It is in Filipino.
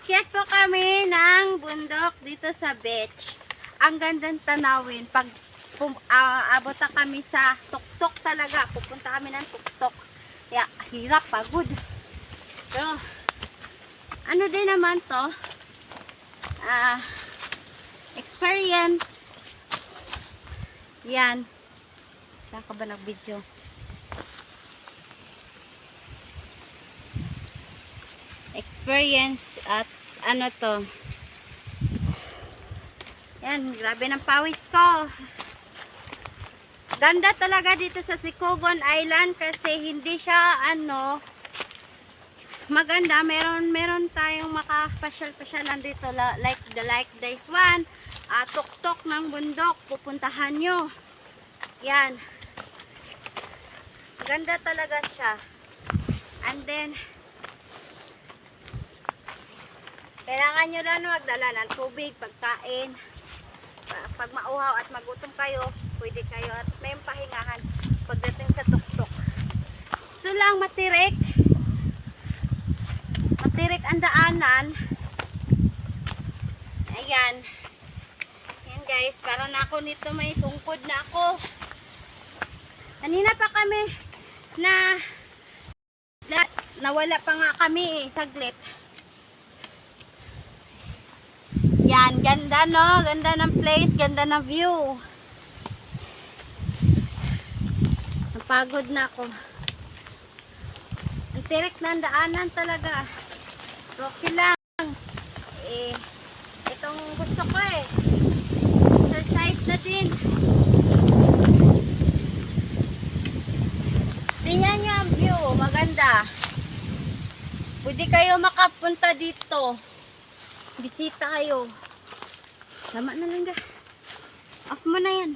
Aakyat po kami ng bundok dito sa beach. Ang gandang tanawin. Pag abot na kami sa tuktok talaga. Pupunta kami ng tuktok. Kaya hirap, pagod. Pero ano din naman to? Experience. Yan. Saan ka ba nag-video? Experience at ano to? Yan, grabe ng pawis ko. Ganda talaga dito sa Sicogon Island kasi hindi siya ano maganda. Meron tayong makapasyal-pasyalan dito like this one. Tuktok ng bundok, pupuntahan nyo. Yan. Ganda talaga siya. And then kailangan nyo lang magdala ng tubig, pagkain. Pag mauhaw at magutom kayo, pwede kayo at may pahingahan pagdating sa tuktok. So lang matirik ang daanan. Ayan. Ayan guys, para na ako nito, may sungkod na ako. Kanina pa kami nawala pa nga kami saglit. Yan, ganda no? Ganda ng place, ganda ng view. Napagod na ako. Ang tirik ng daanan talaga. Okay lang. Itong gusto ko exercise na din. Tingnan nyo ang view, maganda. Pwede kayo makapunta dito. Bisita kayo. Tama na lang ga. Off mo na yan.